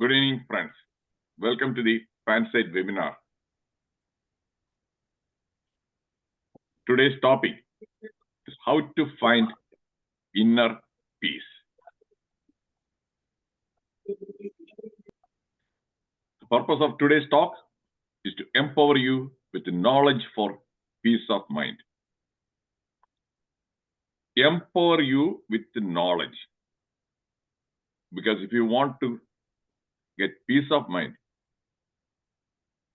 Good evening, friends. Welcome to the PANSIGHT webinar. Today's topic is how to find inner peace. The purpose of today's talk is to empower you with the knowledge for peace of mind. Empower you with the knowledge. Because if you want to get peace of mind,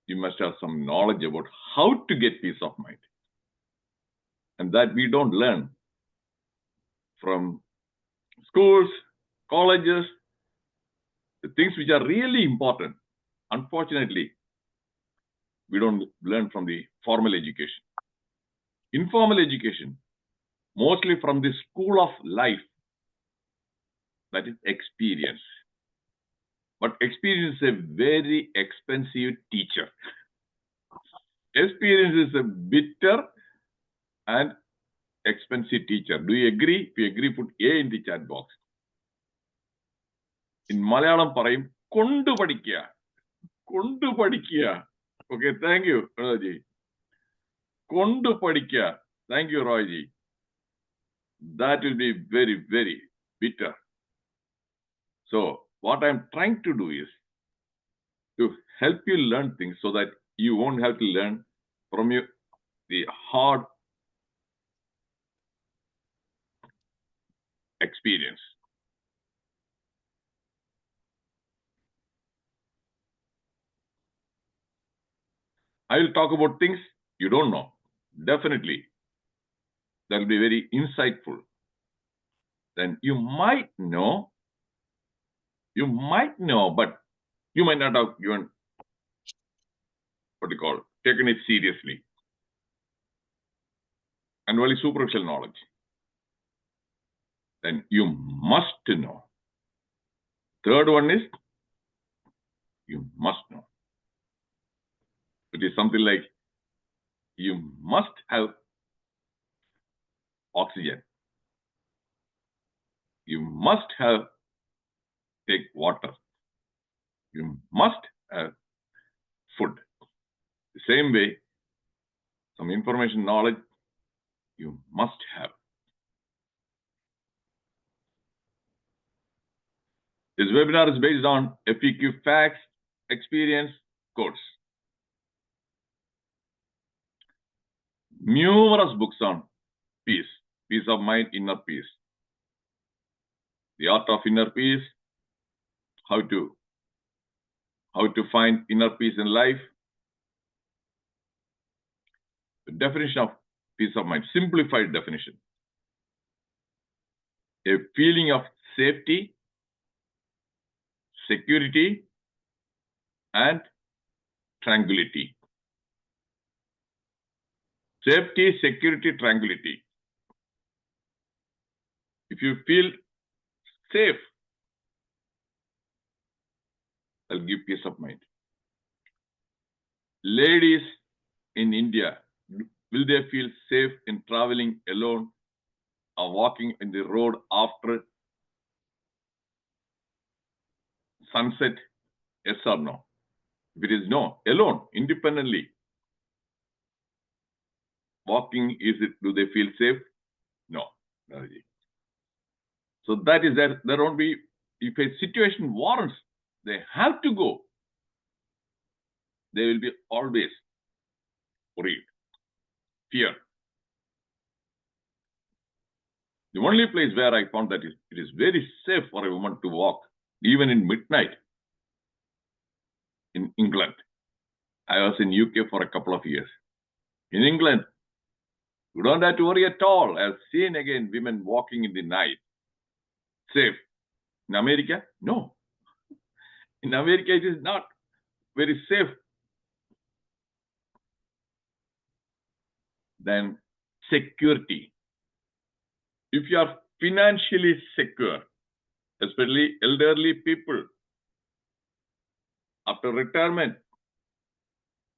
you must have some knowledge about how to get peace of mind. And that we don't learn from schools, colleges, the things which are really important. Unfortunately, we don't learn from the formal education. Informal education, mostly from the school of life, that is experience. But experience is a very expensive teacher. Experience is a bitter and expensive teacher. Do you agree? If you agree, put A in the chat box. In Malayalam, parayum kondu padikya. Kondu padikya. Okay, thank you, Raji. Kondu padikya. Thank you, Royji. That will be very, very bitter. So, what I'm trying to do is to help you learn things so that you won't have to learn from the hard experience. I will talk about things you don't know. Definitely. That will be very insightful. Then you might know, but you might not have given, taken it seriously. And only superficial knowledge. Then you must know. Third one is, you must know. It is something like, you must have oxygen. You must take water. You must have food. The same way, some information, knowledge, you must have. This webinar is based on FAQ facts, experience, quotes. Numerous books on peace, peace of mind, inner peace. The art of inner peace, how to find inner peace in life. The definition of peace of mind, simplified definition. A feeling of safety, security, and tranquility. Safety, security, tranquility. If you feel safe, that'll give peace of mind. Ladies in India, will they feel safe in traveling alone or walking in the road after sunset? Yes or no? If it is no, alone, independently, walking, do they feel safe? No. So that is that there won't be, if a situation warrants, they have to go. They will be always worried, fear. The only place where I found that it is very safe for a woman to walk, even in midnight, in England. I was in UK for a couple of years. In England, you don't have to worry at all. I've seen again women walking in the night, safe. In America, no. In America, it is not very safe. Then security. If you are financially secure, especially elderly people, after retirement,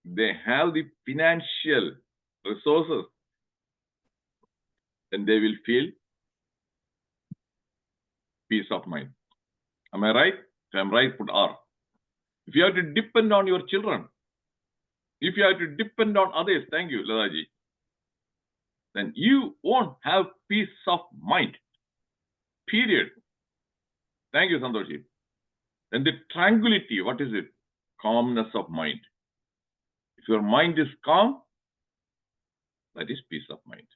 they have the financial resources, then they will feel peace of mind. Am I right? If I'm right, put R. If you have to depend on your children, if you have to depend on others, thank you, Ladaji, then you won't have peace of mind. Period. Thank you, Santoshi. Then the tranquility, what is it? Calmness of mind. If your mind is calm, that is peace of mind.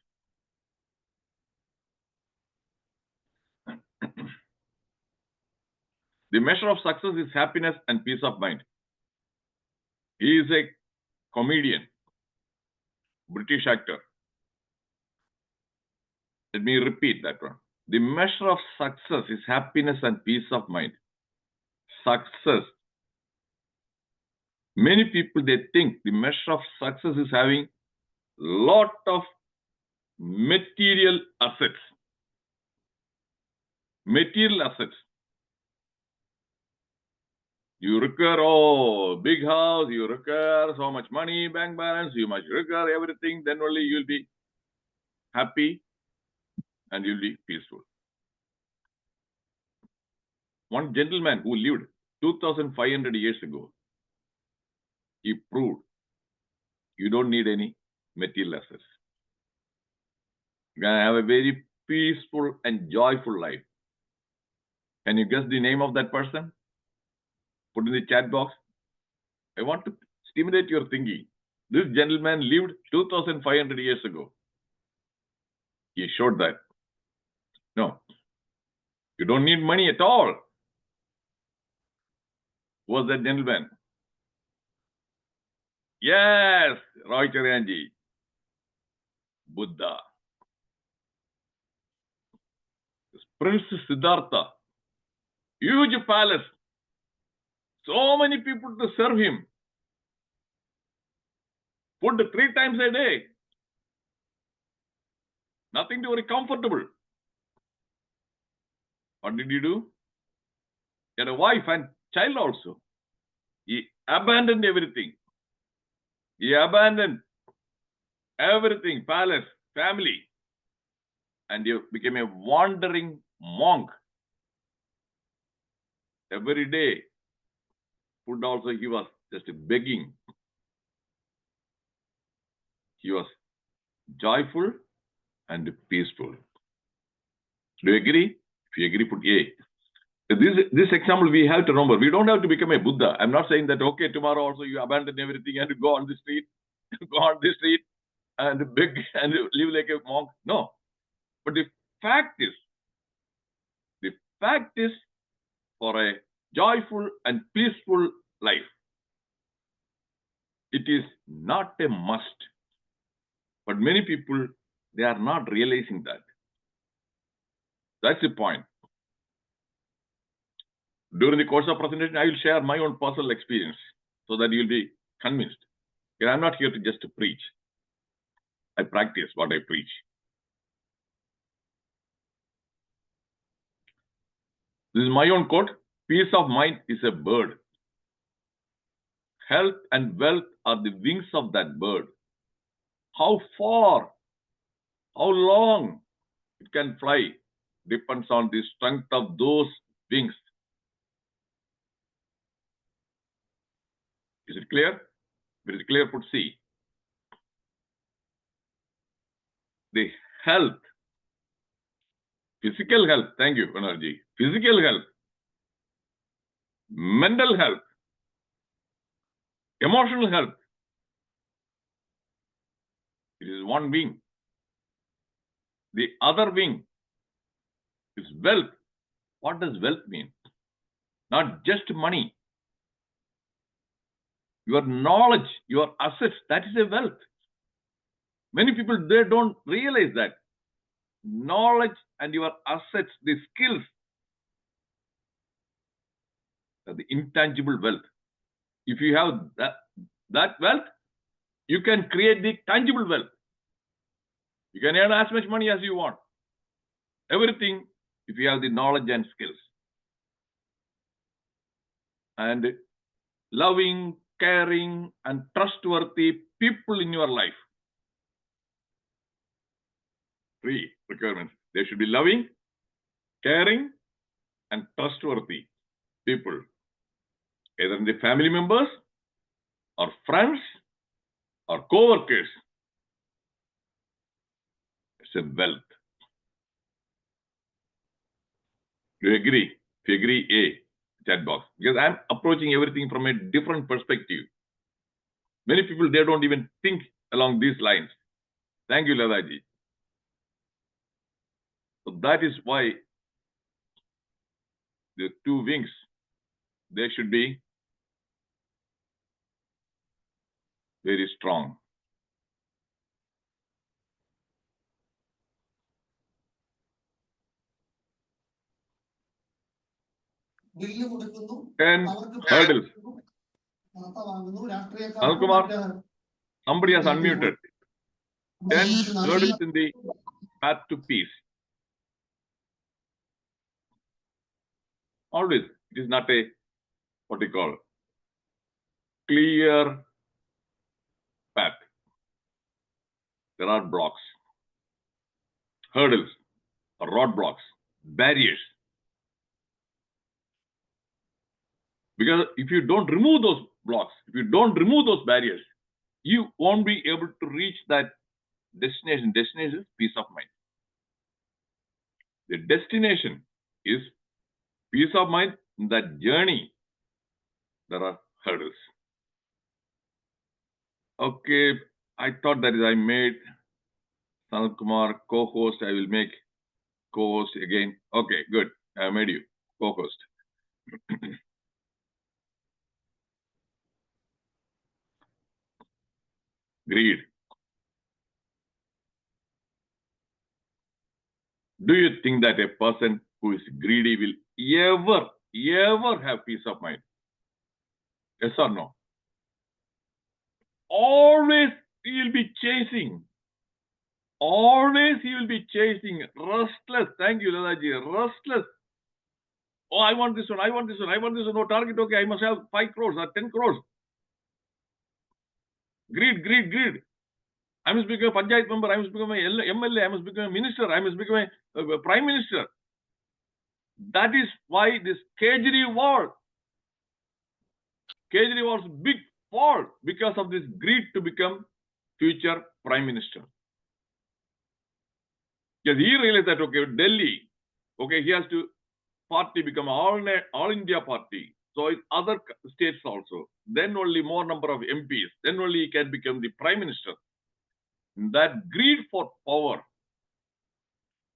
The measure of success is happiness and peace of mind. He is a comedian, British actor. Let me repeat that one. The measure of success is happiness and peace of mind. Success. Many people, they think the measure of success is having lot of material assets. Material assets. You require, big house, you require so much money, bank balance, you must require everything, then only you'll be happy and you'll be peaceful. One gentleman who lived 2,500 years ago, he proved you don't need any material assets. You can have a very peaceful and joyful life. Can you guess the name of that person? Put in the chat box. I want to stimulate your thinking. This gentleman lived 2,500 years ago. He showed that. No, you don't need money at all. Who was that gentleman? Yes, Roy Charanji. Buddha. Prince Siddhartha. Huge palace. So many people to serve him. Food 3 times a day. Nothing to very comfortable. What did he do? He had a wife and child also. He abandoned everything. He abandoned everything, palace, family, and he became a wandering monk. Every day, food also he was just begging. He was joyful and peaceful. Do you agree? If you agree, put A. This example we have to remember. We don't have to become a Buddha. I'm not saying that, okay, tomorrow also you abandon everything and go on the street, and beg and live like a monk. No. But the fact is for a joyful and peaceful life, it is not a must. But many people, they are not realizing that. That's the point. During the course of presentation, I will share my own personal experience so that you'll be convinced. Because I'm not here to just preach. I practice what I preach. This is my own quote. Peace of mind is a bird. Health and wealth are the wings of that bird. How far, how long it can fly depends on the strength of those wings. Is it clear? If it is clear, put C. The health, physical health, thank you, Banerjee. Physical health, mental health, emotional health. It is one wing. The other wing is wealth. What does wealth mean? Not just money. Your knowledge, your assets, that is a wealth. Many people, they don't realize that. Knowledge and your assets, the skills, are the intangible wealth. If you have that wealth, you can create the tangible wealth. You can earn as much money as you want. Everything, if you have the knowledge and skills. And loving, caring, and trustworthy people in your life. 3 requirements. They should be loving, caring, and trustworthy people. either in the family members or friends or co-workers. It's a wealth. Do you agree? If you agree, A, chat box. Because I'm approaching everything from a different perspective. Many people, they don't even think along these lines. Thank you, Ladaji. So that is why the two wings, they should be very strong. And hurdles. Ankumar, somebody has unmuted. 10 hurdles in the path to peace. Always, it is not a, what you call, clear path. There are blocks, hurdles, roadblocks, barriers. Because if you don't remove those blocks, if you don't remove those barriers, you won't be able to reach that destination. Destination is peace of mind. The destination is peace of mind. In that journey, there are hurdles. Okay, I thought that is I made Sanat Kumar co-host. I will make co-host again. Okay, good. I made you co-host. Greed. Do you think that a person who is greedy will ever have peace of mind? Yes or no? Always he will be chasing. Always he will be chasing. Restless. Thank you, Lalaji. Restless. Oh, I want this one. I want this one. I want this one. No target. Okay, I must have 5 crores or 10 crores. Greed, greed, greed. I must become a Panchayat member. I must become a MLA. I must become a minister. I must become a prime minister. That is why this Kejriwal's big fall because of this greed to become future prime minister. Because he realized that, okay, Delhi, okay, he has to party become all India party. So in other states also, then only more number of MPs, then only he can become the prime minister. That greed for power,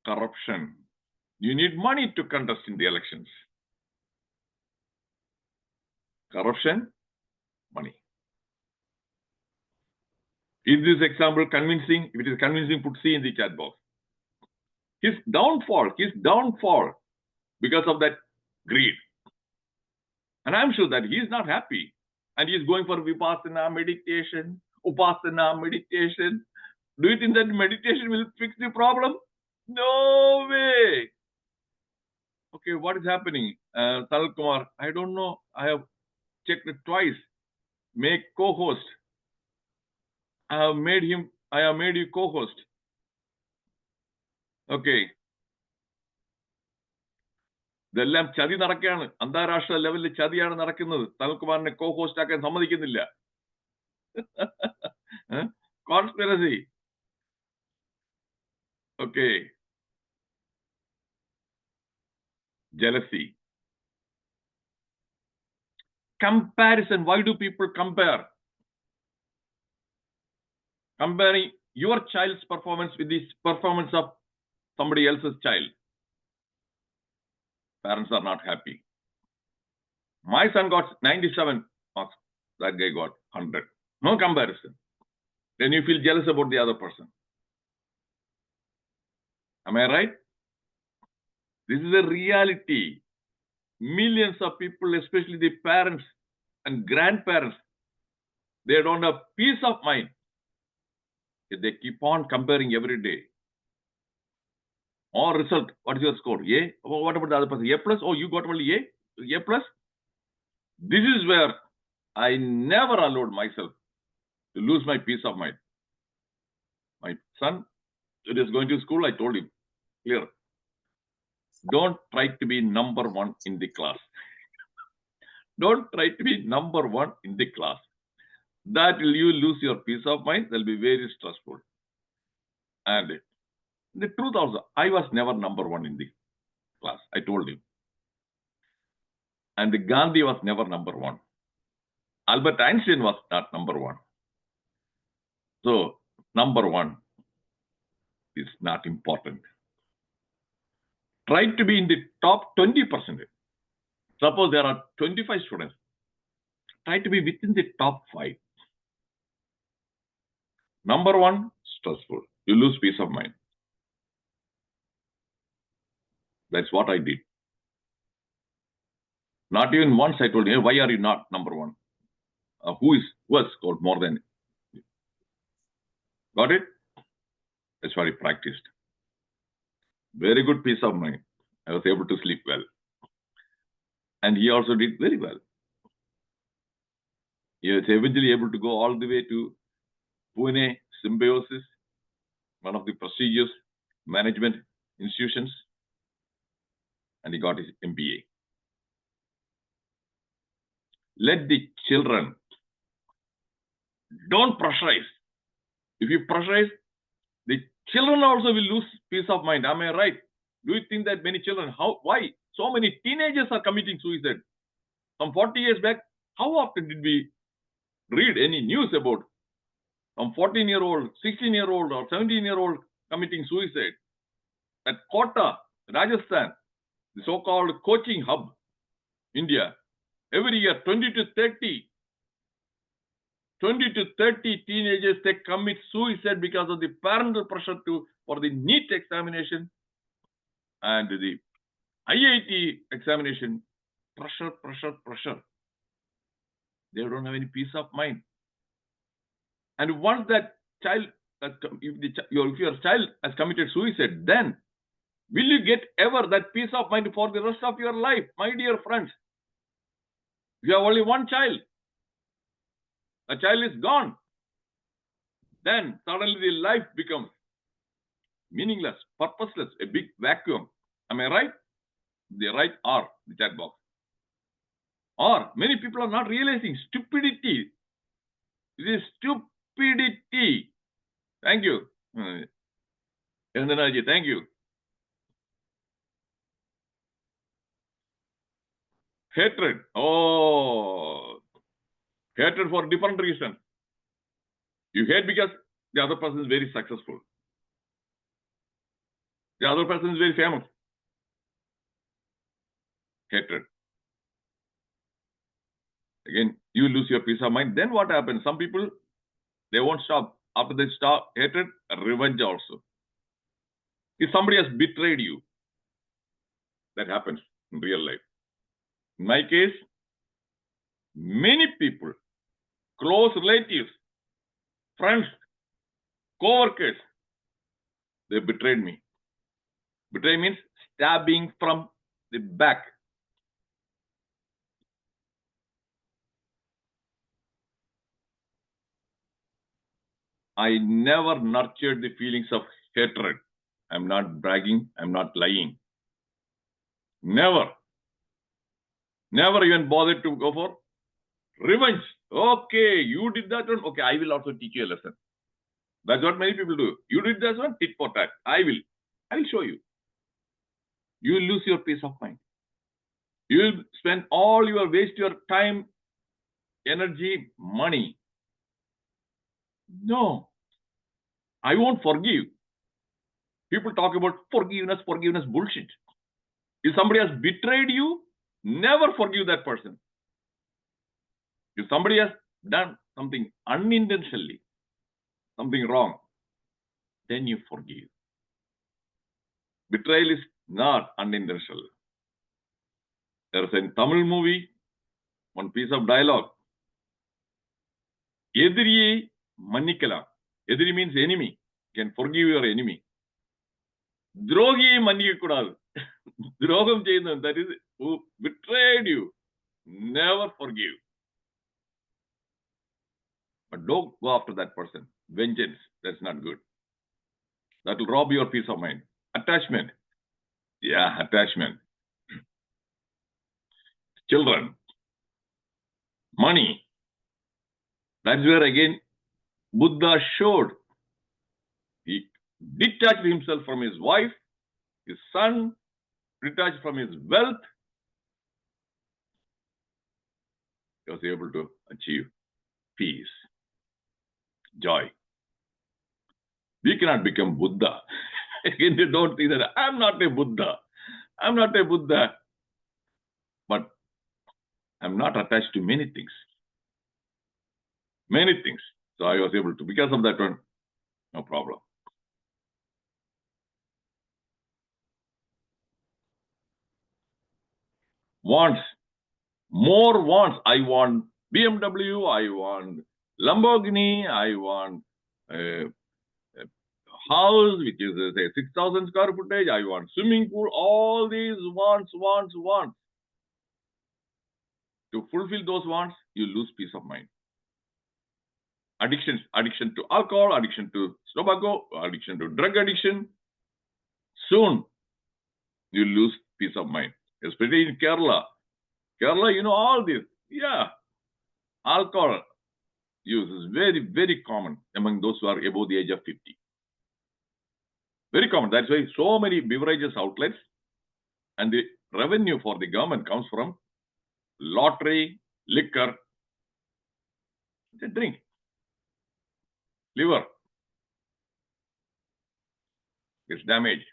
corruption. You need money to contest in the elections. Corruption, money. Is this example convincing? If it is convincing, put C in the chat box. His downfall because of that greed. And I'm sure that he is not happy. And he is going for Vipassana meditation, Upasana meditation. Do you think that meditation will fix the problem? No way. Okay, what is happening? Sanat Kumar, I don't know. I have checked it twice. Make co-host. I have made you co-host. Okay. ഇതെല്ലാം ചതി നടക്കുകയാണ്. അന്താരാഷ്ട്ര ലെവലിൽ ചതിയാണ് നടക്കുന്നത്. സനൽകുമാറിനെ co-host ആക്കാൻ സമ്മതിക്കുന്നില്ല. Conspiracy. Okay. Jealousy. Comparison. Why do people compare? Comparing your child's performance with the performance of somebody else's child. Parents are not happy. My son got 97 marks. That guy got 100. No comparison. Then you feel jealous about the other person. Am I right? This is a reality. Millions of people, especially the parents and grandparents, they don't have peace of mind. They keep on comparing every day. Or result, what is your score? A? Oh, what about the other person? A plus? Oh, you got only A? A plus? This is where I never allowed myself to lose my peace of mind. My son, it is going to school, I told him, clear. Don't try to be number one in the class. Don't try to be number one in the class. That will you lose your peace of mind. That will be very stressful. And the truth also, I was never number one in the class. I told you. And the Gandhi was never number one. Albert Einstein was not number one. So number one is not important. Try to be in the top 20%. Suppose there are 25 students. Try to be within the top 5. Number one, stressful. You lose peace of mind. That's what I did. Not even once I told you, why are you not number one? Who has scored more than you? Got it? That's what I practiced. Very good peace of mind. I was able to sleep well. And he also did very well. He was eventually able to go all the way to Pune Symbiosis, one of the prestigious management institutions, and he got his MBA. Let the children, don't pressurize. If you pressurize, the children also will lose peace of mind. Am I right? Do you think that many children, why? So many teenagers are committing suicide. Some 40 years back, how often did we read any news about some 14-year-old, 16-year-old or 17-year-old committing suicide? At Kota, Rajasthan, the so-called coaching hub, India, every year 20 to 30 teenagers, they commit suicide because of the parental pressure for the NEET examination and the IIT examination. Pressure. They don't have any peace of mind. And once that child, if your child has committed suicide, then will you get ever that peace of mind for the rest of your life? My dear friends, you have only one child. A child is gone. Then suddenly the life becomes meaningless, purposeless, a big vacuum. Am I right? The right or the chat box. Or many people are not realizing stupidity. It is stupidity. Thank you. Chandanaji, thank you. Hatred. Oh, hatred for different reasons. You hate because the other person is very successful. The other person is very famous. Hatred. Again, you lose your peace of mind. Then what happens? Some people, they won't stop. After they stop hatred, revenge also. If somebody has betrayed you, that happens in real life. In my case, many people, close relatives, friends, co-workers, they betrayed me. Betray means stabbing from the back. I never nurtured the feelings of hatred. I'm not bragging. I'm not lying. Never even bothered to go for revenge. Okay, you did that one. Okay, I will also teach you a lesson. That's what many people do. You did that one, tit for tat. I will show you. You will lose your peace of mind. You will spend waste your time, energy, money. No, I won't forgive. People talk about forgiveness, bullshit. If somebody has betrayed you, never forgive that person. If somebody has done something unintentionally, something wrong, then you forgive. Betrayal is not unintentional. There is a Tamil movie, one piece of dialogue. Edriye mannikkalam. Edri means enemy. You can forgive your enemy. Drogiye mannikkodadu. Drogam cheyyunnu, that is who betrayed you. Never forgive. But don't go after that person. Vengeance, that's not good. That will rob your peace of mind. Attachment. Yeah, attachment. Children. money. That's where again Buddha showed. He detached himself from his wife, his son, detached from his wealth. He was able to achieve peace, joy. We cannot become Buddha. Again, they don't think that I'm not a Buddha. I'm not a Buddha. But I'm not attached to many things. Many things. So I was able to, because of that one, no problem. Wants, more wants. I want BMW, I want Lamborghini, I want a house which is say 6,000 square footage, I want swimming pool, all these wants. To fulfill those wants, you lose peace of mind. Addiction to alcohol, addiction to tobacco, addiction to drug addiction. Soon, you lose peace of mind. Especially in Kerala. Kerala, you know all this. Yeah. Alcohol use is very, very common among those who are above the age of 50. Very common. That's why so many beverages outlets and the revenue for the government comes from lottery, liquor. They drink. Liver gets damaged.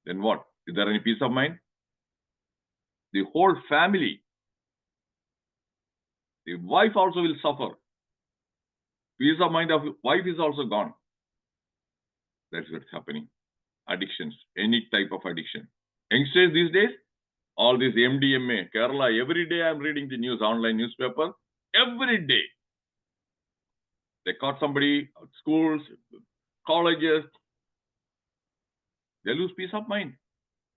Then what? Is there any peace of mind? The whole family, the wife also will suffer. Peace of mind of wife is also gone. That's what's happening. Addictions, any type of addiction. Youngsters these days, all this MDMA, Kerala, every day I'm reading the news, online newspaper, every day. They caught somebody at schools, colleges. They lose peace of mind.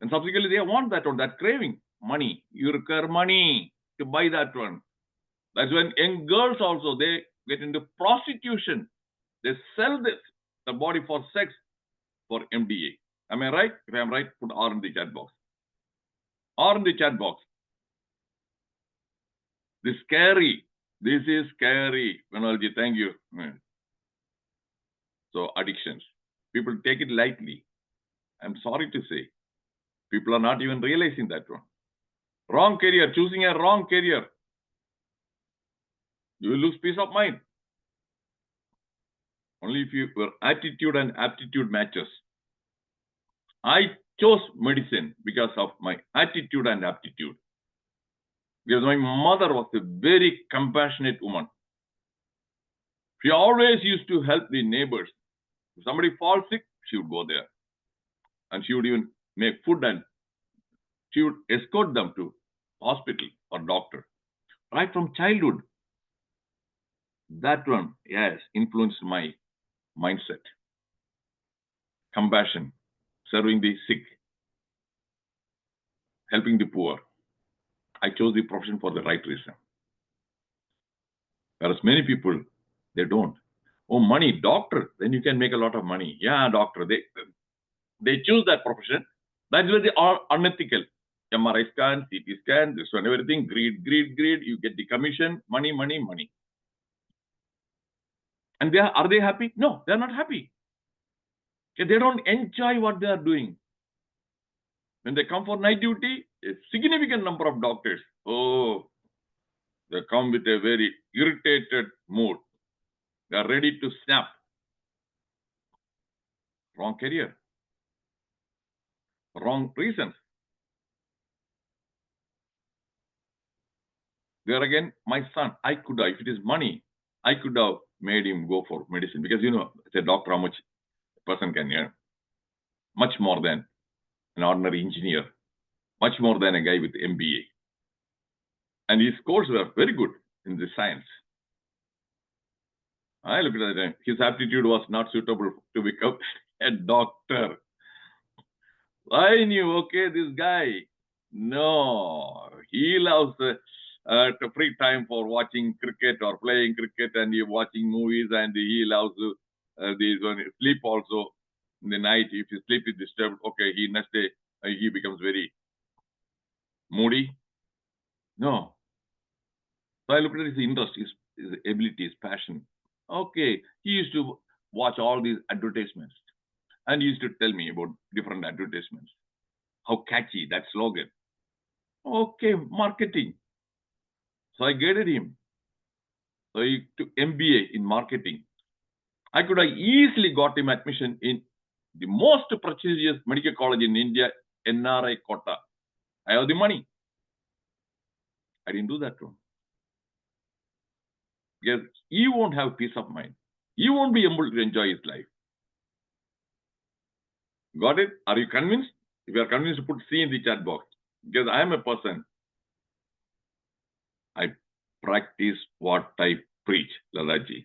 And subsequently, they want that one, that craving. Money. You require money to buy that one. That's when young girls also, they get into prostitution. They sell this, the body for sex, for MDA. Am I right? If I'm right, put R in the chat box. R in the chat box. This is scary. This is scary. Manolji, thank you. So addictions. People take it lightly. I'm sorry to say. People are not even realizing that one. Wrong career, choosing a wrong career. You will lose peace of mind. Only if your attitude and aptitude matches. I chose medicine because of my attitude and aptitude. Because my mother was a very compassionate woman. She always used to help the neighbors. If somebody falls sick, she would go there. And she would even make food and she would escort them to hospital or doctor. Right from childhood. That one, yes, influenced my mindset. Compassion, serving the sick, helping the poor. I chose the profession for the right reason. Whereas many people, they don't. Oh, money, doctor, then you can make a lot of money. Yeah, doctor, they choose that profession. That's where they are unethical. MRI scan, CT scan, this one, everything, greed. You get the commission, money. And are they happy? No, they're not happy. Okay, they don't enjoy what they are doing. When they come for night duty, a significant number of doctors, oh, they come with a very irritated mood. They are ready to snap. Wrong career. Wrong reasons. There again, my son, I could have, if it is money, I could have made him go for medicine because, as a doctor, how much a person can earn. Much more than an ordinary engineer. Much more than a guy with MBA. And his scores were very good in the science. I looked at that. His aptitude was not suitable to become a doctor. I knew, okay, this guy, no, he loves free time for watching cricket or playing cricket and he watching movies and he loves sleep also in the night. If his sleep is disturbed, okay, next day he becomes very moody. No, So I looked at his interest, his ability, his passion. Okay, he used to watch all these advertisements and he used to tell me about different advertisements. How catchy that slogan. Okay, marketing. So I guided him. So he took MBA in marketing. I could have easily got him admission in the most prestigious medical college in India, NRI Kota. I have the money. I didn't do that to him. Because he won't have peace of mind. He won't be able to enjoy his life. Got it? Are you convinced? If you are convinced, put C in the chat box. Because I am a person. I practice what I preach, Lalaji.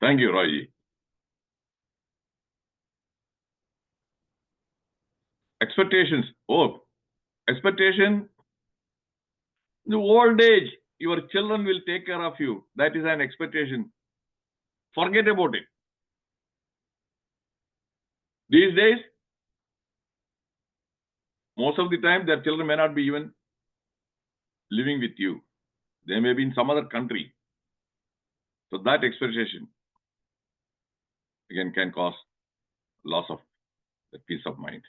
Thank you, Raji. Expectations. Oh, expectation. The old age, your children will take care of you. That is an expectation. Forget about it. These days, most of the time, their children may not be even living with you. They may be in some other country. So that expectation, again, can cause loss of the peace of mind.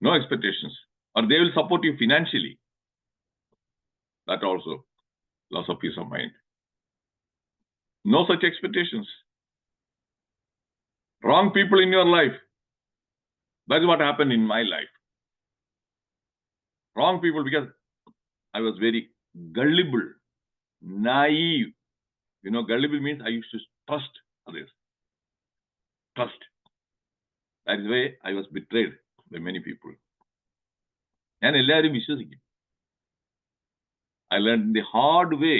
No expectations. Or they will support you financially. That also, loss of peace of mind. No such expectations. Wrong people in your life. That's what happened in my life. Wrong people, because I was very gullible, naive. You know, gullible means I used to trust others. Trust. That is why I was betrayed by many people. And എല്ലാവരും വിശ്വസിക്കും. I learned the hard way.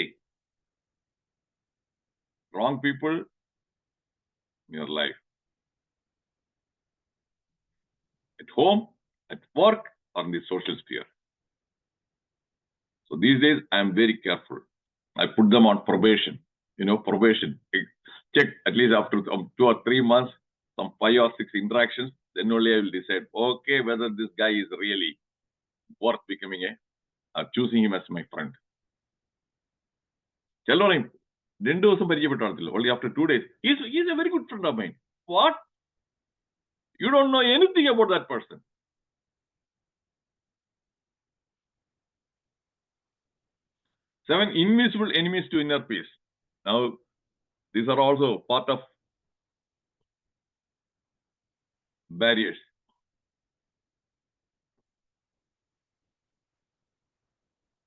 Wrong people in your life. At home, at work, or in the social sphere. So these days, I am very careful. I put them on probation. You know, probation. Check at least after 2 or 3 months, some 5 or 6 interactions. Then only I will decide, okay, whether this guy is really worth becoming choosing him as my friend. Tell him, only after 2 days. He's a very good friend of mine. What? You don't know anything about that person. 7 invisible enemies to inner peace. Now, these are also part of barriers.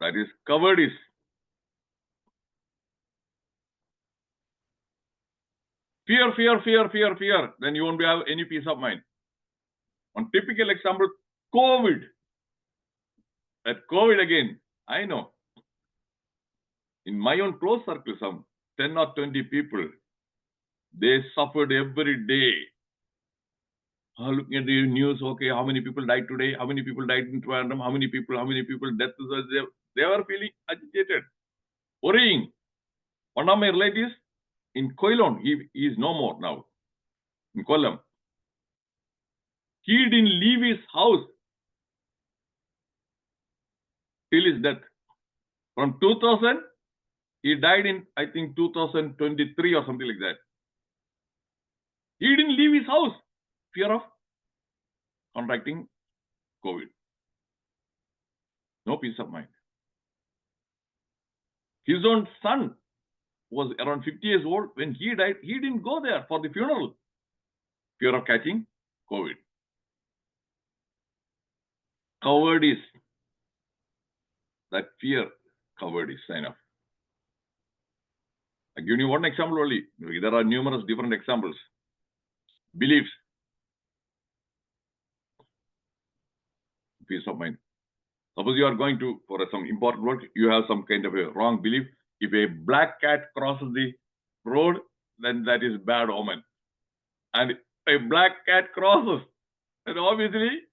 That is cowardice. Fear, fear, fear, fear, fear. Then you won't have any peace of mind. One typical example, COVID. That COVID again, I know. In my own close circle, some 10 or 20 people, they suffered every day. Looking at the news, okay, how many people died today? How many people died in Trivandrum? How many people death? They were feeling agitated, worrying. One of my relatives in Koilon, he is no more now, in Kollam. He didn't leave his house till his death. From 2000, he died in, I think, 2023 or something like that. He didn't leave his house. Fear of contracting COVID. No peace of mind. His own son was around 50 years old. When he died, he didn't go there for the funeral. Fear of catching COVID. Cowardice. That fear, cowardice sign of. I give you one example only. There are numerous different examples. Beliefs. Peace of mind. Suppose you are going to, for some important work, you have some kind of a wrong belief. If a black cat crosses the road, then that is bad omen. And a black cat crosses, then obviously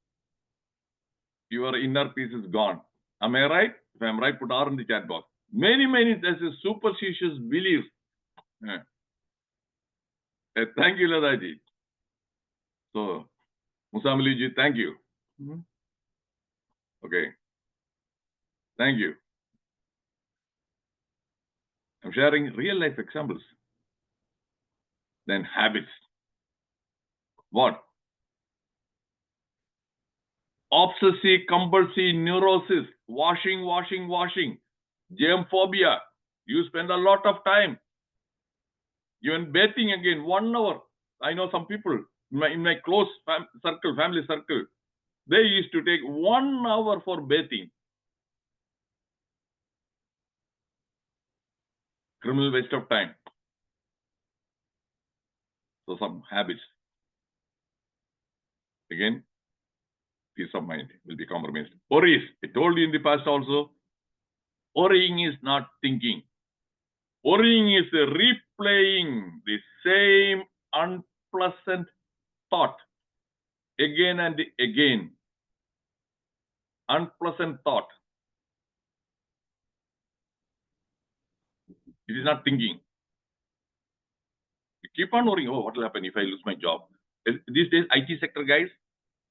your inner peace is gone. Am I right? If I'm right, put R in the chat box. Many, there's a superstitious belief. Thank you, Ladaji. So, Musamali ji, thank you. Okay. Thank you. I'm sharing real life examples. Then habits. What? Obsessive compulsive neurosis. Washing. Germ phobia. You spend a lot of time. Even bathing again, 1 hour. I know some people in my close family circle, they used to take 1 hour for bathing. Criminal waste of time. So some habits. Again, peace of mind will be compromised. Worries. I told you in the past also, worrying is not thinking. Worrying is replaying the same unpleasant thought again and again. Unpleasant thought. It is not thinking. You keep on worrying, oh, what will happen if I lose my job? These days, IT sector guys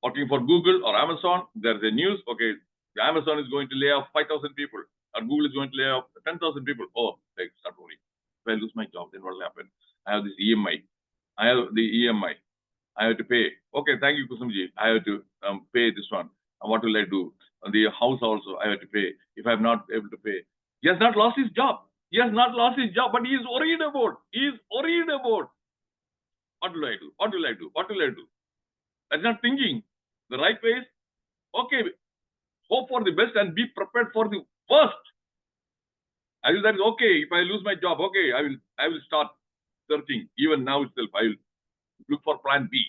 working for Google or Amazon, there's a news, okay, Amazon is going to lay off 5,000 people, or Google is going to lay off 10,000 people. Oh, they start worrying. If I lose my job, then what will happen? I have this EMI. I have the EMI. I have to pay. Okay, thank you, Kusumji. I have to pay this one. And what will I do? And the house also, I have to pay. If I'm not able to pay. He has not lost his job. He has not lost his job, but he is worried about. He is worried about. What will I do? What will I do? What will I do? That's not thinking. The right way is, okay, hope for the best and be prepared for the worst. I will that is okay. If I lose my job, okay, I will start searching. Even now itself, I will look for plan B.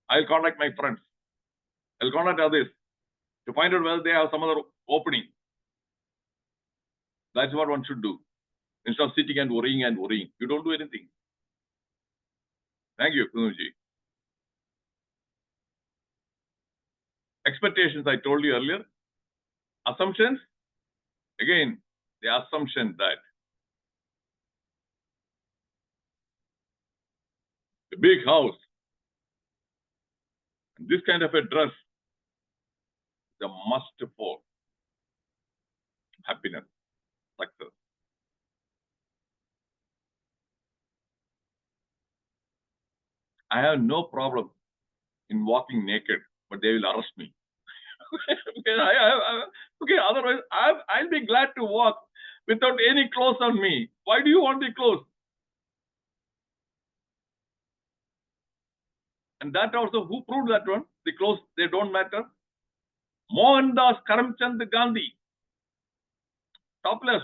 I will contact my friends. I will contact others to find out whether they have some other opening. That's what one should do. Instead of sitting and worrying, you don't do anything. Thank you, Kunuji. Expectations, I told you earlier. Assumptions, again, the assumption that the big house, and this kind of a dress, the must for happiness, success. I have no problem in walking naked, but they will arrest me. Okay, otherwise I'll be glad to walk without any clothes on me. Why do you want the clothes? And that also, who proved that one? The clothes, they don't matter. Mohandas Karamchand Gandhi, topless.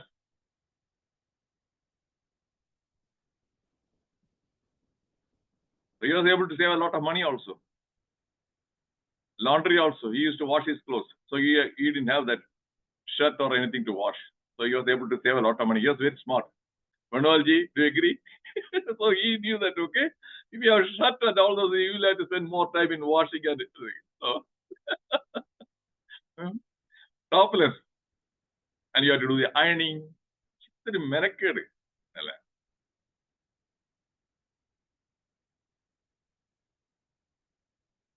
He was able to save a lot of money also. Laundry also, he used to wash his clothes. So he didn't have that shirt or anything to wash. So he was able to save a lot of money. He was very smart. Manolji, do you agree? So he knew that, okay, if you have shirt and all those, you will have to spend more time in washing and so, topless. And you have to do the ironing. It's very meraked.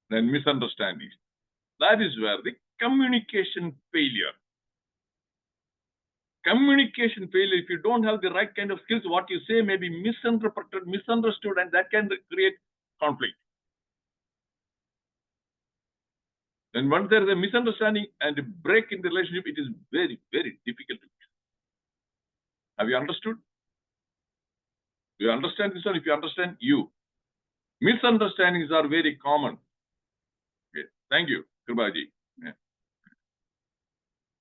Then misunderstandings. That is where the communication failure. Communication failure, if you don't have the right kind of skills, what you say may be misinterpreted, misunderstood, and that can create conflict. And once there is a misunderstanding and a break in the relationship, it is very, very difficult. Have you understood? You understand this one? If you understand, you. Misunderstandings are very common. Okay. Thank you, Kripaji. Yeah.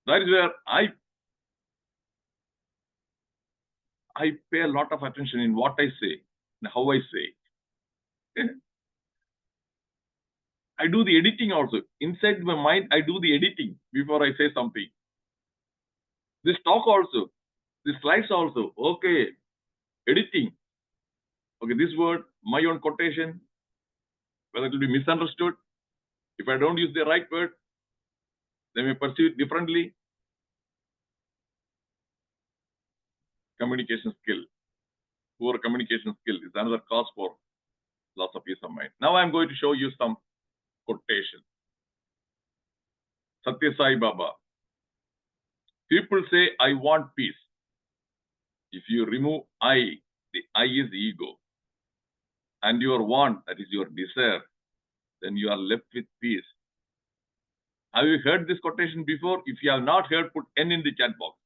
That is where I pay a lot of attention in what I say and how I say. Yeah. I do the editing also. Inside my mind, I do the editing before I say something. This talk also, this slides also. Okay, editing. Okay, this word, my own quotation, whether it will be misunderstood. If I don't use the right word, they may perceive it differently. Communication skill. Poor communication skill is another cause for loss of peace of mind. Now I'm going to show you some quotation. Satya Sai Baba. People say, I want peace. If you remove I, the I is ego, and your want, that is your desire, then you are left with peace. Have you heard this quotation before? If you have not heard, put N in the chat box.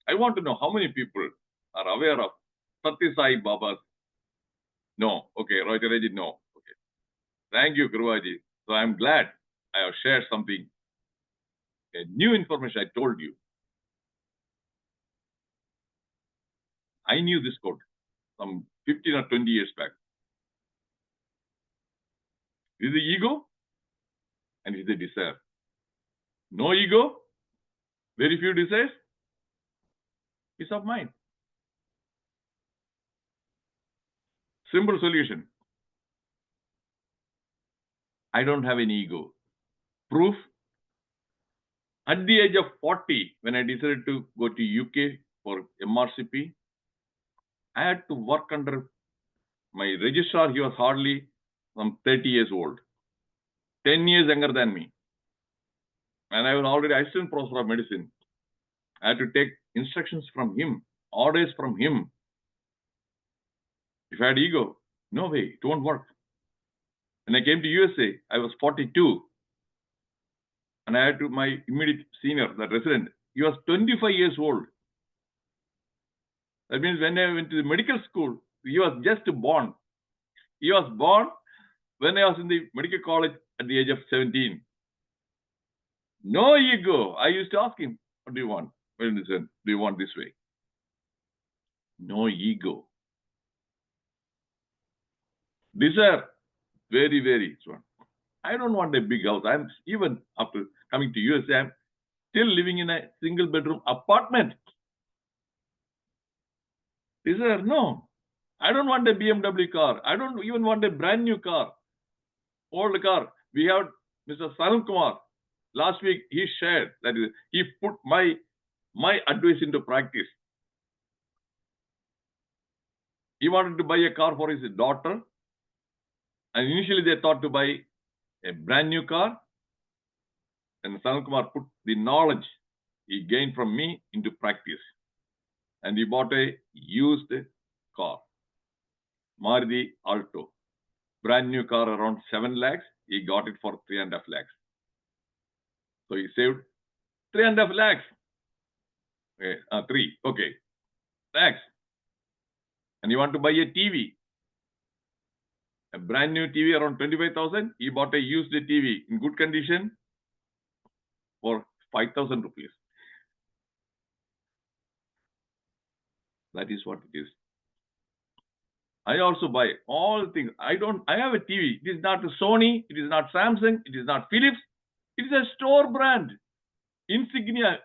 I want to know how many people are aware of Satya Sai Baba's. No. Okay, Rajaraji, no. Okay. Thank you, Guruji. So I'm glad I have shared something, a new information I told you. I knew this quote some 15 or 20 years back. It is the ego and it is the desire. No ego, very few desires, peace of mind. Simple solution. I don't have any ego. Proof, at the age of 40, when I decided to go to UK for MRCP, I had to work under my registrar. He was hardly some 30 years old, 10 years younger than me. And I was already assistant professor of medicine. I had to take instructions from him, orders from him. If I had ego, no way, it won't work. When I came to USA, I was 42. And I had to, my immediate senior, the resident, he was 25 years old. That means when I went to the medical school, he was just born. He was born when I was in the medical college at the age of 17. No ego. I used to ask him, what do you want? Well, listen, do you want this way? No ego. Desire, very, very strong. I don't want a big house. I'm even after coming to USA, I'm still living in a single bedroom apartment. Desire, no. I don't want a BMW car. I don't even want a brand new car. Old car. We have Mr. Sanal Kumar. Last week he shared that he put my advice into practice. He wanted to buy a car for his daughter, and initially they thought to buy a brand new car. And Sanal Kumar put the knowledge he gained from me into practice, and he bought a used car, Maruti Alto, brand new car around 7 lakhs. He got it for 3.5 lakhs. So he saved 3.5 lakhs. Okay, 3. Okay, lakhs. And you want to buy a TV, a brand new TV around 25,000. He bought a used TV in good condition for 5,000 rupees. That is what it is. I also buy all things. I have a TV. It is not a Sony. It is not Samsung. It is not Philips. It is a store brand. Insignia.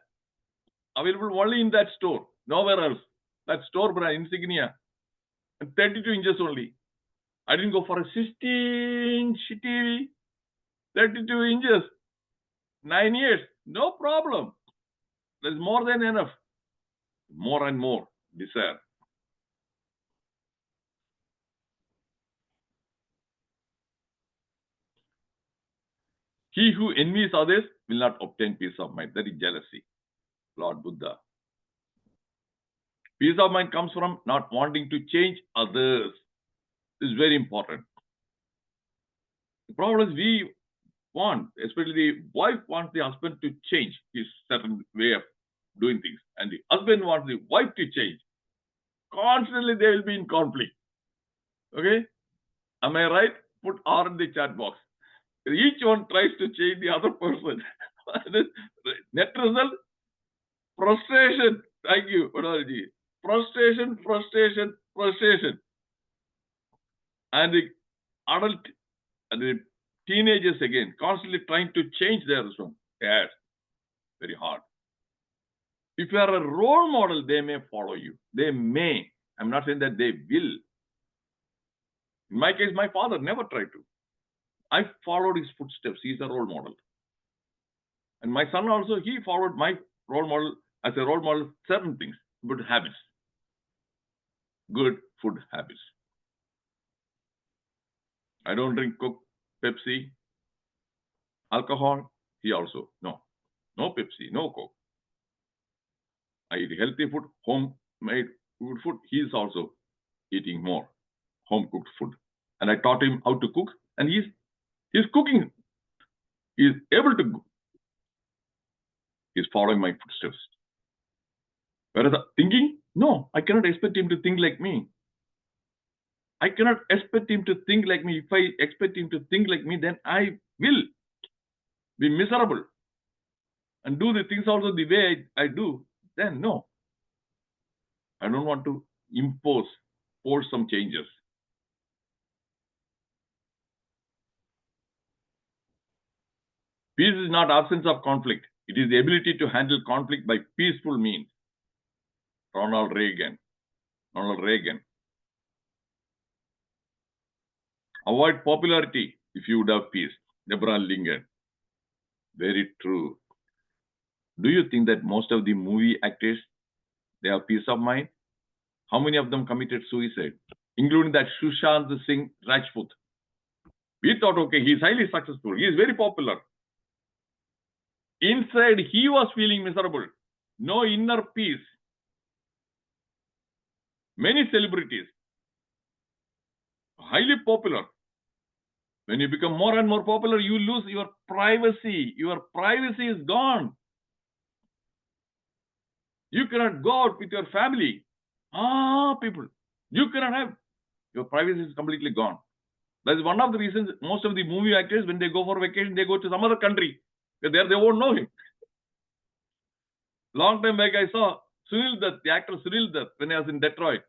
Available only in that store. Nowhere else. That store brand, Insignia. And 32 inches only. I didn't go for a 16-inch TV. 32 inches. 9 years. No problem. There's more than enough. More and more desire. He who envies others will not obtain peace of mind. That is jealousy. Lord Buddha. Peace of mind comes from not wanting to change others. This is very important. The problem is we want, especially the wife wants the husband to change his certain way of doing things. And the husband wants the wife to change. Constantly they will be in conflict. Okay? Am I right? Put R in the chat box. Each one tries to change the other person. Net result, frustration. Thank you, Udaji. Frustration, frustration, frustration. And the adult and the teenagers again, constantly trying to change their response. Yes, very hard. If you are a role model, they may follow you. They may. I'm not saying that they will. In my case, my father never tried to. I followed his footsteps. He's a role model. And my son also, he followed my role model as a role model, certain things, good habits, good food habits. I don't drink Coke, Pepsi, alcohol. He also, no Pepsi, no Coke. I eat healthy food, homemade cooked food, he is also eating more home cooked food. And I taught him how to cook, and he's cooking. He's able to. He's following my footsteps. Whereas thinking, no, I cannot expect him to think like me. I cannot expect him to think like me. If I expect him to think like me, then I will be miserable and do the things also the way I do. Then no, I don't want to force some changes. Peace is not absence of conflict. It is the ability to handle conflict by peaceful means. Ronald Reagan. Avoid popularity if you would have peace. Abraham Lincoln. Very true. Do you think that most of the movie actors, they have peace of mind? How many of them committed suicide? Including that Sushant Singh Rajput. We thought, okay, he's highly successful. He is very popular. Inside, he was feeling miserable. No inner peace. Many celebrities, highly popular. When you become more and more popular, you lose your privacy. Your privacy is gone. You cannot go out with your family. People. You cannot have. Your privacy is completely gone. That is one of the reasons most of the movie actors, when they go for vacation, they go to some other country. There they won't know him. Long time back, I saw Sunil Dutt, the actor Sunil Dutt, when I was in Detroit,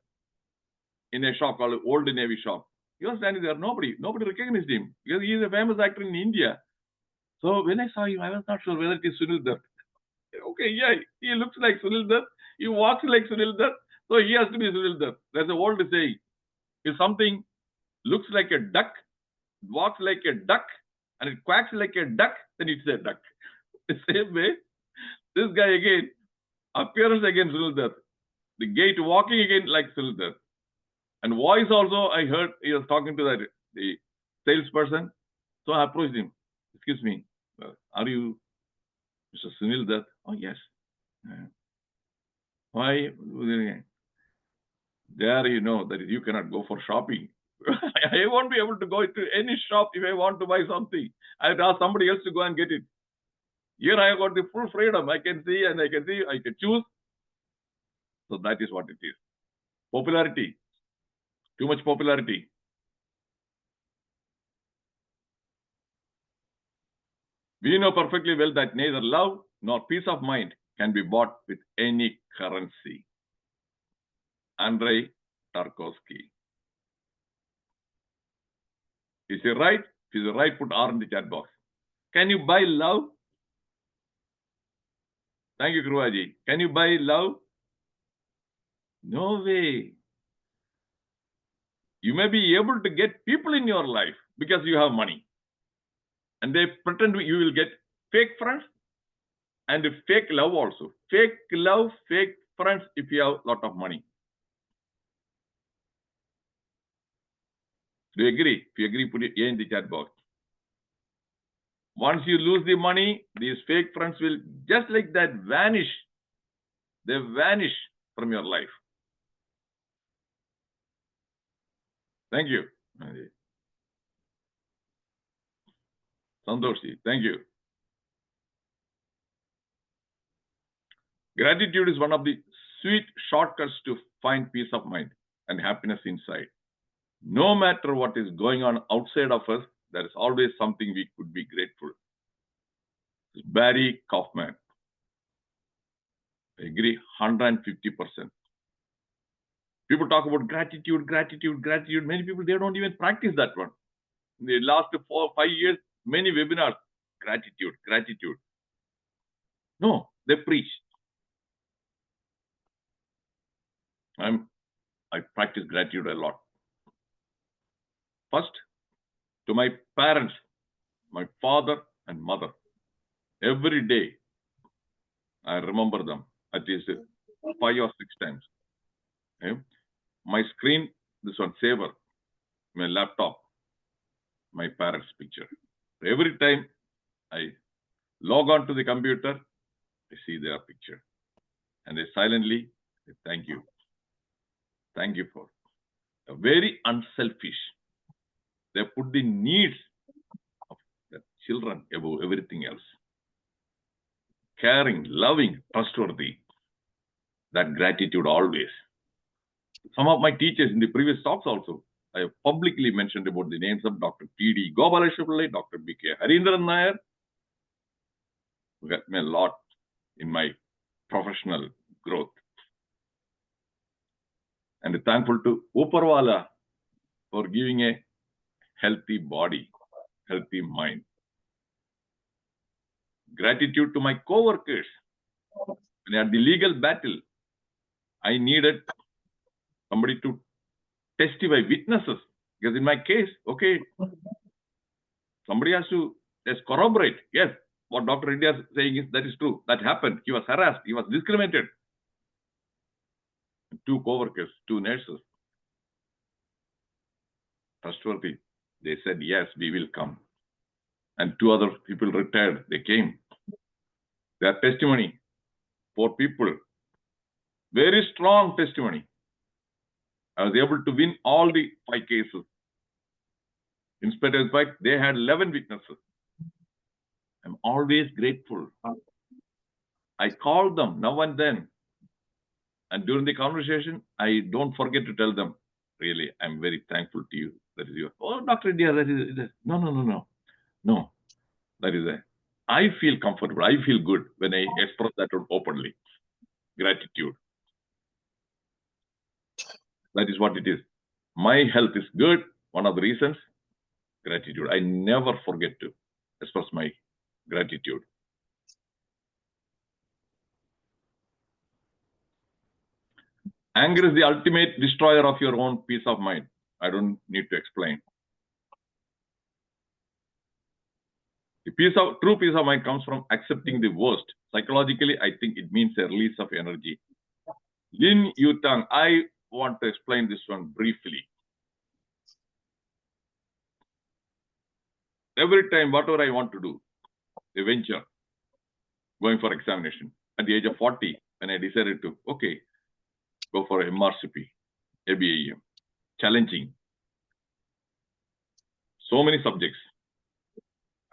in a shop called Old Navy shop. He was standing there. Nobody recognized him because he is a famous actor in India. So when I saw him, I was not sure whether it is Sunil Dutt. Okay, yeah, he looks like Sunil Dutt. He walks like Sunil Dutt. So he has to be Sunil Dutt. There's a old saying. If something looks like a duck, walks like a duck, and it quacks like a duck, then it's a duck. The same way, this guy again, appearance again Sunil Dutt. The gait walking again like Sunil Dutt. And voice also, I heard he was talking to the salesperson. So I approached him. Excuse me, are you Mr. Sunil Dutt? Oh, yes. Why? There you know that you cannot go for shopping. I won't be able to go to any shop if I want to buy something. I have to ask somebody else to go and get it. Here I have got the full freedom. I can see, I can choose. So that is what it is. Popularity. Too much popularity. We know perfectly well that neither love nor peace of mind can be bought with any currency. Andrei Tarkovsky. Is he right? If he's right, put R in the chat box. Can you buy love? Thank you, Kruvaji. Can you buy love? No way. You may be able to get people in your life because you have money. And they pretend you will get fake friends and fake love also. Fake love, fake friends if you have a lot of money. Do you agree? If you agree, put it here in the chat box. Once you lose the money, these fake friends will just like that vanish. They vanish from your life. Thank you. Santoshi, thank you. Gratitude is one of the sweet shortcuts to find peace of mind and happiness inside. No matter what is going on outside of us, there is always something we could be grateful. Barry Kaufman. I agree 150%. People talk about gratitude. Many people, they don't even practice that one. In the last 4 or 5 years, many webinars, gratitude. No, they preach. I practice gratitude a lot. First, to my parents, my father and mother. Every day, I remember them at least 5 or 6 times. Okay? My screen, this one, saver, my laptop, my parents' picture. Every time I log on to the computer, I see their picture. And I silently say, thank you. Thank you for very unselfish. They put the needs of the children above everything else. Caring, loving, trustworthy. That gratitude always. Some of my teachers in the previous talks also, I have publicly mentioned about the names of Dr. T.D. Gopaleshwar, Dr. B.K. Harindran Nair, who helped me a lot in my professional growth. And thankful to Uparwala for giving a healthy body, healthy mind. Gratitude to my co-workers. When I had the legal battle, I needed somebody to testify, witnesses. Because in my case, okay, somebody has to just corroborate. Yes, what Dr. Reddiar is saying is that is true. That happened. He was harassed. He was discriminated. 2 co-workers, 2 nurses. Trustworthy. They said, yes, we will come. And 2 other people retired. They came. Their testimony, 4 people. Very strong testimony. I was able to win all the 5 cases. In spite of the fact, they had 11 witnesses. I'm always grateful. I call them now and then. And during the conversation, I don't forget to tell them, really, I'm very thankful to you. That is your, oh, Dr. India, that is, no, that is a, I feel comfortable. I feel good when I express that openly. Gratitude. That is what it is. My health is good. One of the reasons, gratitude. I never forget to express my gratitude. Anger is the ultimate destroyer of your own peace of mind. I don't need to explain. The true peace of mind comes from accepting the worst. Psychologically, I think it means a release of energy. Lin Yutang, I want to explain this one briefly. Every time, whatever I want to do, a venture, going for examination, at the age of 40, when I decided to, okay, go for MRCP, ABAEM, challenging. So many subjects.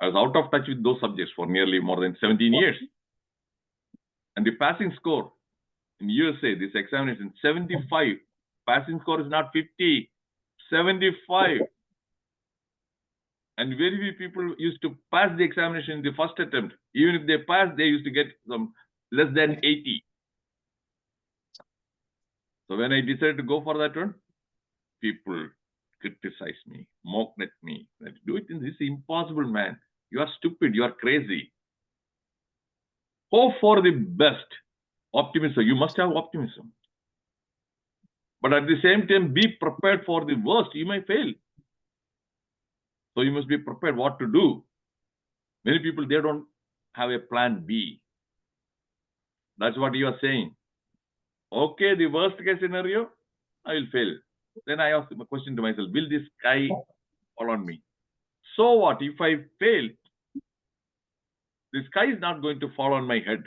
I was out of touch with those subjects for nearly more than 17 years. And the passing score in USA, this examination, 75. Passing score is not 50, 75. And very few people used to pass the examination in the first attempt. Even if they passed, they used to get some less than 80. So when I decided to go for that one, people criticized me, mocked at me. Do it, this is impossible, man. You are stupid, you are crazy. Hope for the best. Optimism, you must have optimism. But at the same time, be prepared for the worst. You may fail. So you must be prepared what to do. Many people, they don't have a plan B. That's what you are saying. Okay, the worst case scenario, I will fail. Then I ask a question to myself, will this sky fall on me? So what if I fail? The sky is not going to fall on my head.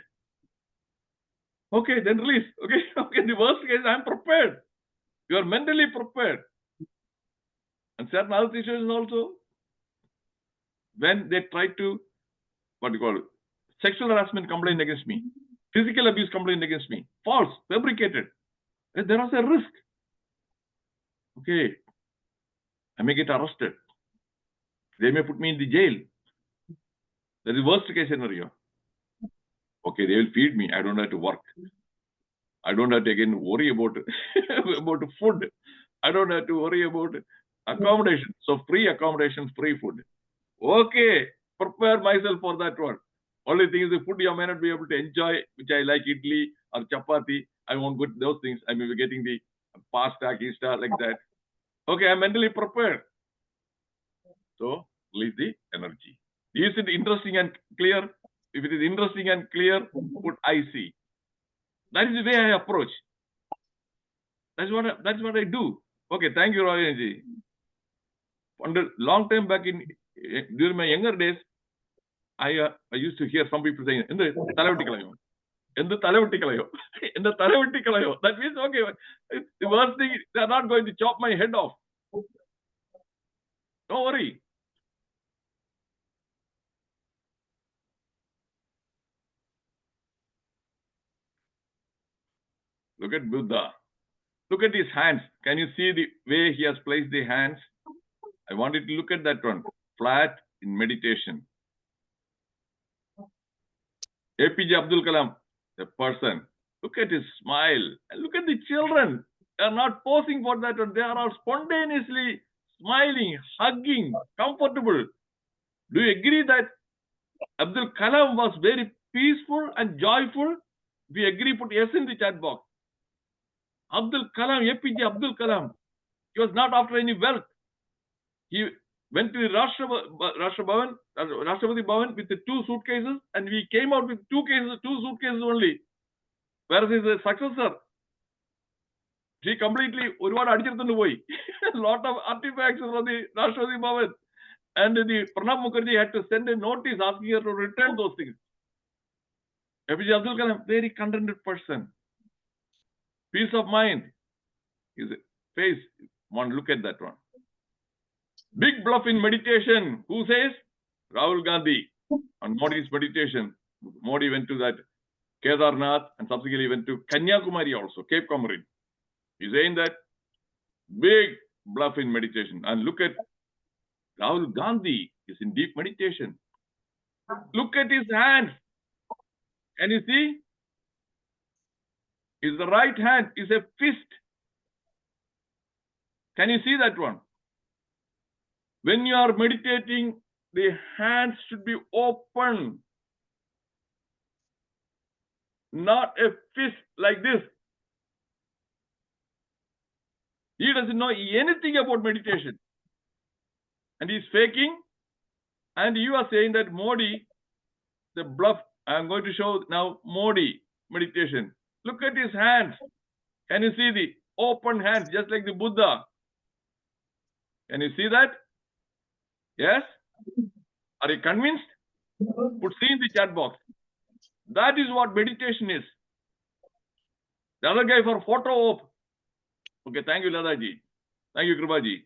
Okay, then release. Okay, the worst case, I'm prepared. You are mentally prepared. And certain other situations also, when they try to, sexual harassment complaint against me, physical abuse complaint against me, false, fabricated, there was a risk. Okay, I may get arrested. They may put me in the jail. That is the worst case scenario. Okay, they will feed me. I don't have to work. I don't have to again worry about about food. I don't have to worry about accommodation. So free accommodation, free food. Okay, prepare myself for that one. Only thing is the food you may not be able to enjoy, which I like idli or chapati. I won't get those things. I may be getting the pasta, kista, like that. Okay, I'm mentally prepared. So release the energy. Is it interesting and clear? If it is interesting and clear, put I see. That is the way I approach. That's what I do. Okay, thank you, Roy. Long time back during my younger days, I used to hear some people saying, In the Talavattikalayo. In the Talavattikalayo. That means, okay, the worst thing, they are not going to chop my head off. Don't worry. Look at Buddha. Look at his hands. Can you see the way he has placed the hands? I wanted to look at that one. Flat in meditation. APJ Abdul Kalam, the person. Look at his smile. And look at the children. They are not posing for that one. They are all spontaneously smiling, hugging, comfortable. Do you agree that Abdul Kalam was very peaceful and joyful? If you agree, put yes in the chat box. Abdul Kalam, APJ Abdul Kalam, he was not after any wealth. He went to the Rashtrapati Bhavan with the 2 suitcases, and we came out with 2 suitcases only. Whereas his successor, she completely, a lot of artifacts from the Rashtrapati Bhavan. And the Pranab Mukherjee had to send a notice asking her to return those things. APJ Abdul Kalam, very contented person. Peace of mind. His face, one look at that one. Big bluff in meditation. Who says? Rahul Gandhi. On Modi's meditation. Modi went to that Kedarnath and subsequently went to Kanyakumari also, Cape Comorin. He's saying that big bluff in meditation. And look at Rahul Gandhi is in deep meditation. Look at his hands. Can you see? His right hand is a fist. Can you see that one? When you are meditating, the hands should be open. Not a fist like this. He doesn't know anything about meditation. And he's faking. And you are saying that Modi, the bluff. I'm going to show now Modi meditation. Look at his hands. Can you see the open hands, just like the Buddha? Can you see that? Yes? Are you convinced? Put C in the chat box. That is what meditation is. The other guy for photo op. Okay, thank you, Ladaji. Thank you, Kripaji.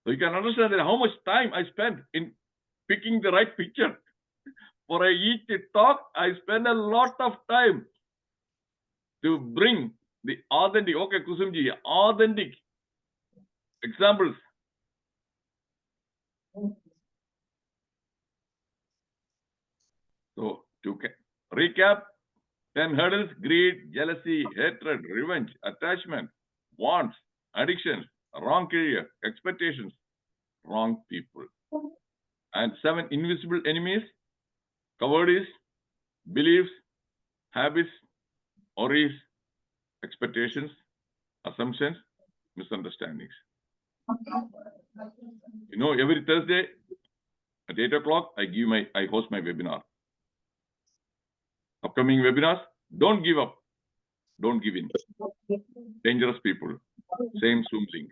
So you can understand that how much time I spent in picking the right picture. For each talk, I spend a lot of time to bring the authentic, okay, Kusumji, authentic examples. So to recap, 10 hurdles: greed, jealousy, hatred, revenge, attachment, wants, addictions, wrong career, expectations, wrong people. And 7 invisible enemies: cowardice, beliefs, habits, worries, expectations, assumptions, misunderstandings. You know, every Thursday at 8 o'clock, I host my webinar. Upcoming webinars, don't give up. Don't give in. Dangerous people. Same Zoom link.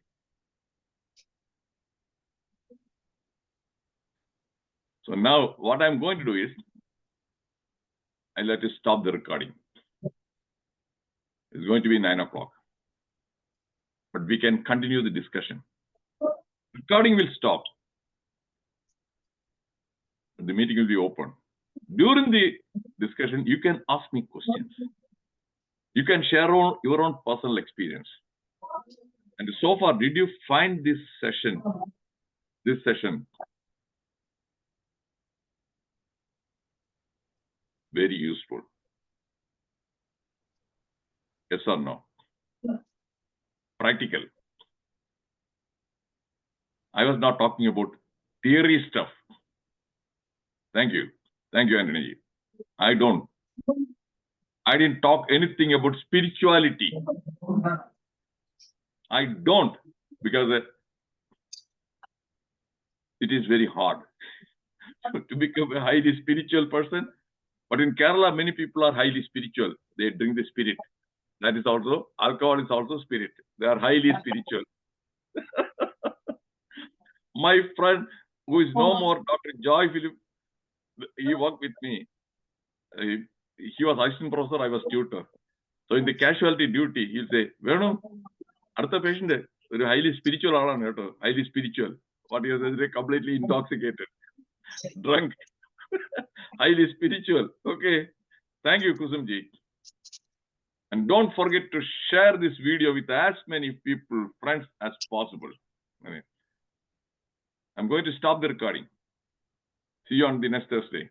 So now what I'm going to do is, I'll let you stop the recording. It's going to be 9 o'clock. But we can continue the discussion. Recording will stop. The meeting will be open. During the discussion, you can ask me questions. You can share your own personal experience. And so far, did you find this session very useful? Yes or no? Practical. I was not talking about theory stuff. Thank you. Thank you, Anthony. I didn't talk anything about spirituality. I don't, because it is very hard to become a highly spiritual person. But in Kerala, many people are highly spiritual. They drink the spirit. That is also, alcohol is also spirit. They are highly spiritual. My friend, who is no more, Dr. Joy Philip, he worked with me. he was assistant professor, I was tutor. So in the casualty duty, he'll say, Venu, അടുത്ത patient ഒരു highly spiritual ആളാണ് കേട്ടോ, highly spiritual. What is it? Completely intoxicated, drunk, highly spiritual. Okay. Thank you, Kusumji. And don't forget to share this video with as many people, friends as possible. Okay. I'm going to stop the recording. See you on the next Thursday.